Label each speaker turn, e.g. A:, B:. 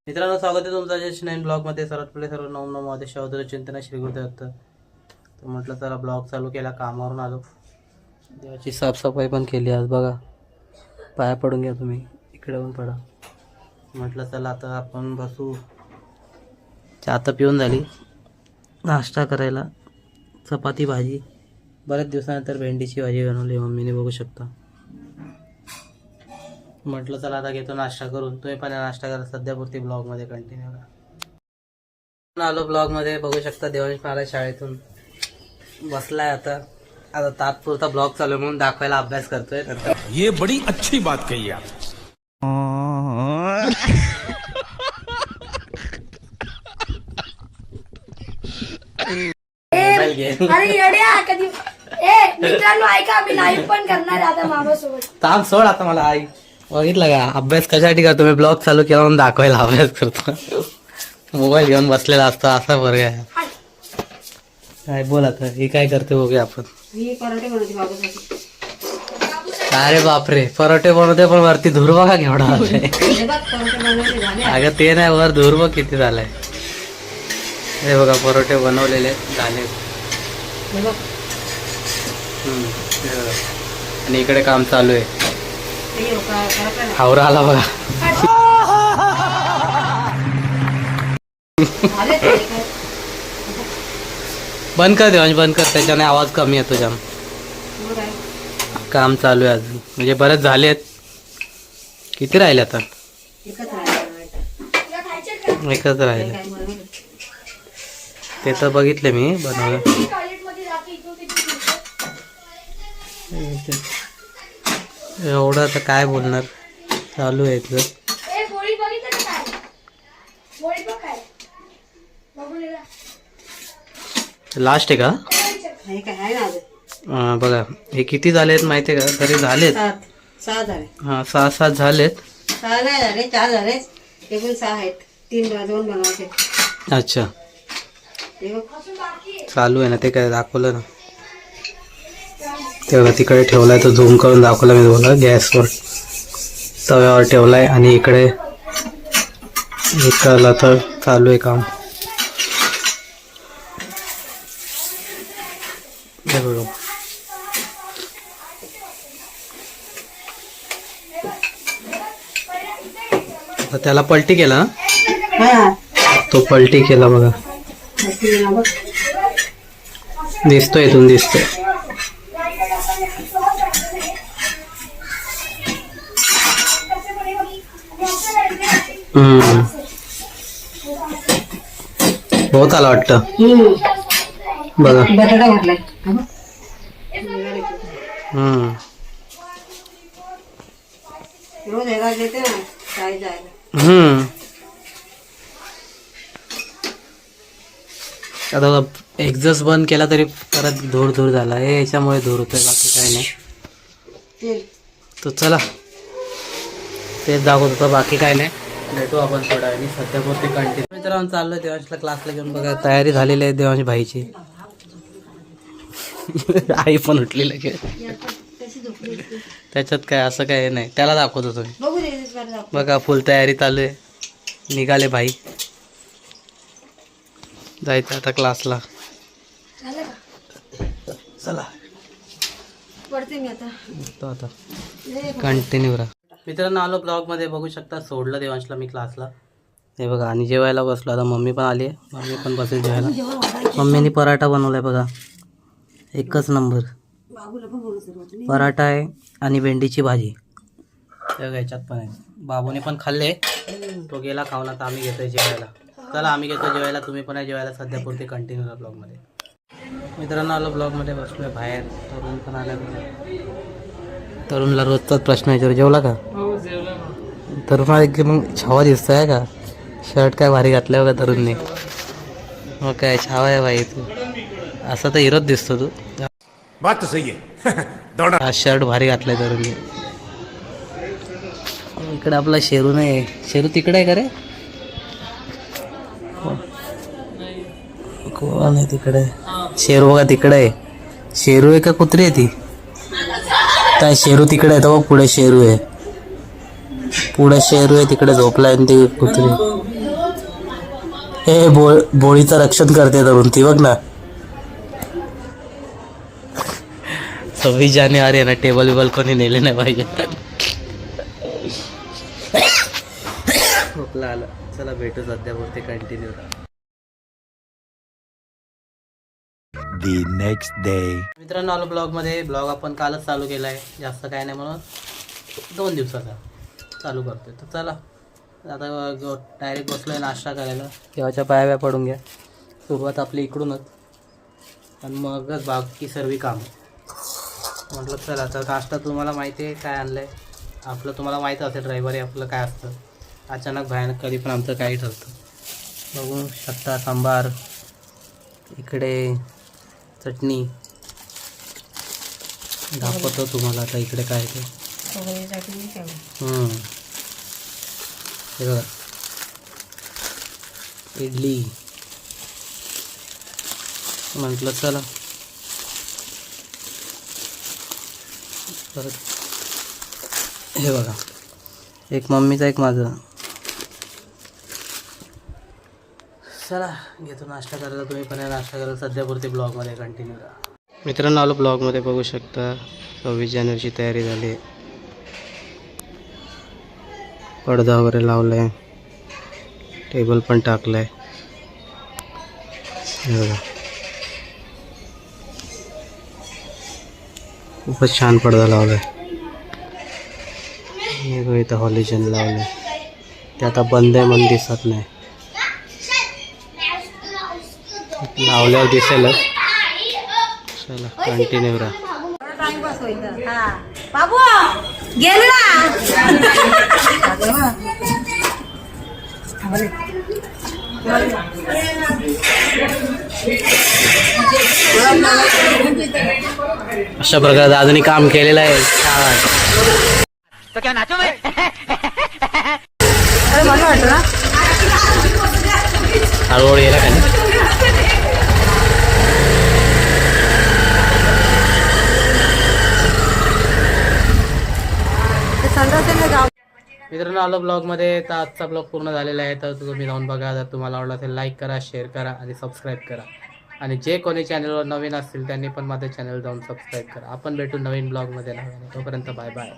A: मित्रांनो, स्वागत आहे तुमचं जस्ट नाईन ब्लॉगमध्ये. सर्वात पहिले सर्व नवनव आदेश अवधूत चिंतन श्री गुरुदत्त. तर म्हटलं चला ब्लॉग चालू केला, कामावरून आलो, देवाची साफसफाई पण केली आज. बघा, पाया पडून घ्या तुम्ही, इकडे पण पडा. म्हटलं चला आता आपण बसू. चहा तर पिऊन झाली, नाश्ता करायला चपाती भाजी. बऱ्याच दिवसानंतर भेंडीची भाजी बनवली मम्मीने, बघू शकता. म्हटलं चला आता घेतो नाश्ता करून, तुम्ही पण नाश्ता करा. सध्यापुरती ब्लॉगमध्ये कंटिन्यू करा. आलो ब्लॉगमध्ये, बघू शकता देवांश महाराज शाळेतून बसलाय. आता तात्पुरता ब्लॉग चालू आहे म्हणून दाखवायला अभ्यास करतोय.
B: ये बड़ी अच्छी बात कही आप.
C: अरे येड्या कधी मित्रांनो ऐका, मी लाईव्ह पण करणार आहे आता मामासोबत.
A: ताम सोड आता. मला आई बघितलं का, अभ्यास कशासाठी करतो मी? ब्लॉग चालू केला म्हणून दाखवायला अभ्यास करतो. मोबाईल घेऊन बसलेला असतो, असा फरक आहे. काय बोल आता, हे काय करते बघूया आपण. अरे बापरे, परोठे बनवते पण वरती धूर बघा केवढा आलाय. अगं ते नाही, वर धूर बघ किती झालाय. हे बघा, परोठे बनवलेले झाले. आणि इकडे काम चालू आहे. हावरा आला बघा. बंद कर देवांश, बंद कर, त्याच्याने आवाज कमी येतो जाम. काम चालू आहे अजून, म्हणजे बरेच झाले आहेत. किती राहिले आता? एकच राहिले. ते तर बघितले मी बनवलं. एवढं आता काय बोलणार, चालू आहे इथलं. लास्ट आहे का? बघा, हे किती झालेत माहिती आहे का? तरी झालेत
C: 6 झाले.
A: हा, 6-7 झालेत.
C: 6 नाही झाले, 4 झाले. एकूण 6 आहेत. 2 बनवायचे.
A: अच्छा, चालू आहे ना ते, काय दाखवलं ना तेवढा. तिकडे ठेवलाय तो, झूम करून दाखवला मी तुम्हाला. गॅसवर तव्यावर ठेवलाय आणि इकडे इकडला तर चालू आहे काम. त्याला पलटी केला, तो पलटी केला बघा. दिसतोय, इथून दिसतोय. बहुत आला वाटतं. बघा,
C: बटाटा घातलाय. रोज हेरा देते ना, काय जायला.
A: आता एक्झॉस्ट बंद केला तरी परत धूर धूर झाला. हे याच्यामुळे धूर होतोय, बाकी काय नाही. तो चला तेच दाखवत होतं, बाकी काय नाही. भेटू आपण थोडा आणि सध्यापुरती कंटिन्यू. मित्रांनो, चाललोय देवांशला क्लासला घेऊन. बघा, तयारी झालेली आहे देवांश भाईची. आई पण उठली लगेच. त्याच्यात काय असं काय नाही, त्याला दाखवत होतो. बघा, फुल तयारी चालू आहे. निघाले भाई, जायचं आता क्लासला. चला
C: पडते मी
A: आता कंटिन्यू राहा. मित्रांनो, आलो ब्लॉगमध्ये, बघू शकता. सोडलं देवांशला मी क्लासला. हे बघा, आणि जेवायला बसलो. आता मम्मी पण आली आहे, मम्मी पण बसेल जेवायला. मम्मीने पराठा बनवलाय बघा, एकच नंबर. पराठा आहे आणि भेंडीची भाजी. याच्यात पण आहे. बाबूने पण खाल्ले, तो गेला खाऊन. आता आम्ही घेतोय जेवायला. चला, आम्ही घेतो जेवायला, तुम्ही पण आहे जेवायला. सध्यापुरती कंटिन्यू राहा ब्लॉगमध्ये. मित्रांनो, आलो ब्लॉगमध्ये, बसलोय बाहेर. तरुण पण आला. तरुणला रोजचाच प्रश्न विचारू, जेवला का? तरुण एकदम छावा दिसतोय का? शर्ट काय भारी घातलं बघा तरुणने. मग काय छावा आहे भाई तू, असा तर हिरोच दिसतो तू.
B: बात तो सही है.
A: हा शर्ट भारी घातलाय तरुणने. इकडे आपला शेरू नाही. शेरू तिकडे आहे का रे? कोण आहे तिकडे? शेरू बघा तिकडे आहे. शेरू आहे का कुत्री आहे ती? काय शेरू तिकडे आहे, पुढे शेरू आहे. पुढे शेरू आहे, तिकडे झोपलाय आणि ती कुत्री. हे बोळीचं रक्षण करते धरून ती बघ ना. 26 जानेवारी आहे ना, टेबल बिबल कोणी नेले नाही पाहिजे. खोकला आला. चला भेटू सध्या बोलते कंटिन्यू.
D: The next day.
A: मित्रांनो आलो ब्लॉगमध्ये. ब्लॉग आपण कालच चालू केला आहे, जास्त काय नाही म्हणून 2 दिवसाचा चालू करतोय. तर चला आता डायरेक्ट बसलो आहे नाश्ता करायला. देवाच्या पाया पडून घ्या. सुरुवात आपली इकडूनच आणि मगच बाकी सर्व काम. म्हटलं चला आता नाश्ता तुम्हाला माहिती आहे काय आणलं आहे आपलं. तुम्हाला माहीत असेल रविवारी आपलं काय असतं. अचानक भयानक कधी पण आमचं काही ठरतं. बघू शकता सांबार, इकडे चटणी दाखवतो तुम्हाला आता. इकडे काय ते हे बघा इडली. म्हटलं चला परत हे बघा एक मम्मीचा एक माझं. चला घेतो नाश्ता करायला. तुम्ही पण नाश्ता करायला. सध्यापुरती ब्लॉगमध्ये कंटिन्यू करा. मित्रांनो आलो ब्लॉगमध्ये. बघू शकता 26 जानेवारीची तयारी झाली. पडदा वगैरे लावला आहे. टेबल पण टाकला आहे. हे बघा खूपच छान पडदा लावला आहे. हे बघा इथं हॉलिजन लावलं आहे. ते आता बंद आहे म्हणून दिसत नाही. लावल्यावर दिसेलच. चला कंटिन्यू राहा.
C: बाबू गेलो
A: अशा प्रकारे दादानी काम केलेलं आहे. हळूहळू येला का नाही. मित्रांनो आलो ब्लॉगमध्ये. तर आजचा ब्लॉग पूर्ण झालेला आहे. तर तुम्ही जाऊन बघा. जर तुम्हाला आवडला असेल लाईक करा, शेअर करा आणि सबस्क्राईब करा. आणि जे कोणी चॅनलवर नवीन असतील त्यांनी पण माझ्या चॅनल जाऊन सबस्क्राईब करा. आपण भेटू नवीन ब्लॉगमध्ये. तोपर्यंत बाय बाय.